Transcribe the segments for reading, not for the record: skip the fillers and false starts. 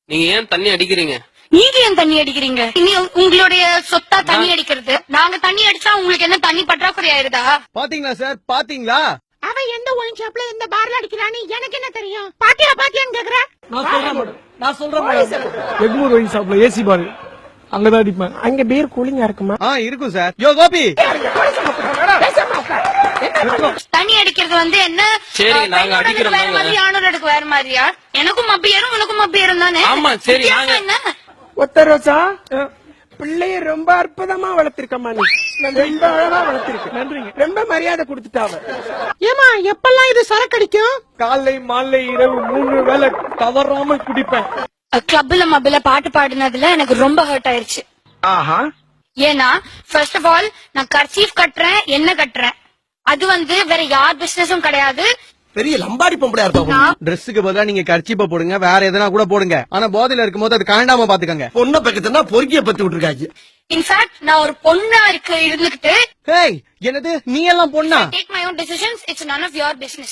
நீங்க ஏன் தண்ணி அடிக்கிறீங்க? நீங்க ஏன் தண்ணி அடிக்கிறீங்க? உங்களுடைய சொத்தா தண்ணி அடிக்கிறது. நாங்க தண்ணி அடிச்சா உங்களுக்கு என்ன தண்ணி பற்றாக்குறை ஆயிருதா? பாத்தீங்களா சார், பாத்தீங்களா? அவன் எந்த ஒயின் ஷாப்ல எந்த பார்ல அடிக்கிறான்னு எனக்கு என்ன தெரியும்? பாத்தியான்னு கேக்குற? நான் சொல்றேன் எக்மூர் ஒயின் ஷாப்ல ஏசி பாரு, அங்கதான் அடிப்பேன். அங்க பீர் கூலிங்கா இருக்குமா? இருக்கும் சார். யோ கோபி, தண்ணி அடிக்கிறது என்ன? சரி, நாங்க அடிக்கிறோம். வேற மாதிரி, ஆணோருக்கு வேற மாதிரியா? எனக்கும் மப்பி ஏறும் உனக்கும் மப்பி ஏறும் தானே? ஆமா, சரி. நாங்க என்ன ஒத்த ரோசா பிள்ளைய ரொம்ப அற்புதமா வளர்த்திருக்கமா, நீ ரொம்ப அழகா வளர்த்திருக்க. நன்றிங்க. ரொம்ப மரியாதை கொடுத்துட்டாவ. ஏமா எப்பெல்லாம் இது சரக்கடிக்கும்? காலை மாலை இரவு 3 வேளை தவறாம குடிப்பேன். கிளப்ல மப்பில பாட்டு பாடினதுல எனக்கு ரொம்ப ஹர்ட் ஆயிருச்சு. ஏன்னா ஃபர்ஸ்ட் ஆஃப் ஆல் நான் கர்ச்சீஃப் கட்டுறேன், என்ன கட்டுறேன், அது வேற யார் பிசினஸும் கிடையாது. பெரிய லம்பாடி பொம்பளையா இருப்பா. ட்ரெஸ்ஸுக்கு பதிலா நீங்க கர்ச்சீப்ப போடுங்க, வேற எதனா கூட போடுங்க. ஆனா போதையில இருக்கும்போது அது காண்டாம பாத்துக்கங்க. பொண்ணை பக்கத்துனா பொறுக்கிய பத்தி விட்டுருக்காங்க. இன்ஃபேக்ட் நான் ஒரு பொண்ணா இருந்துகிட்டு ஹேய், என்னது நீ எல்லாம் பொண்ணா? Take my own decisions, it's none of your business.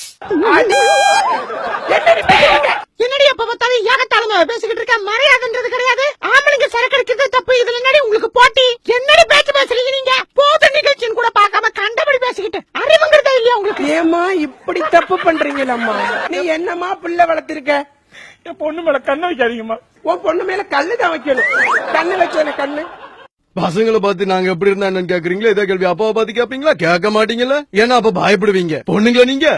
என்னடி அப்ப பார்த்தாலும் ஏகத்தாளமா பேசிக்கிட்டு இருக்க? மரியாதைன்றது கிடையாது. ஆம்பளைங்க சரக்கு அடிக்கிறது தப்பு, இதுல என்னடி உங்களுக்கு போட்டி? என்னடி பேச்சு பேசுறீங்க நீங்க? போத நிகழ்ச்சின்னு கூட பார்க்காம கண்டபடி பேசிக்கிட்டு அறிவுங்கிறதே இல்லையா உங்களுக்கு? ஏமா இப்படி தப்பு பண்றீங்களம்மா? நீ என்னமா பிள்ளை வளர்த்திருக்க? என் பொண்ணு மேல கண்ணு வைக்காதீங்கம்மா. உன் பொண்ணு மேல கல்லு தான் வைக்கணும். கண்ணு வச்சேன கண்ணு. பசங்களை பார்த்து நாங்க எப்படி இருந்தா என்னன்னு கேக்குறீங்களா? இதே கேள்வி அப்பாவை பார்த்து கேப்பீங்களா? கேட்க மாட்டீங்களா? ஏன்னா அப்ப பயப்படுவீங்க. பொண்ணுங்களா நீங்க?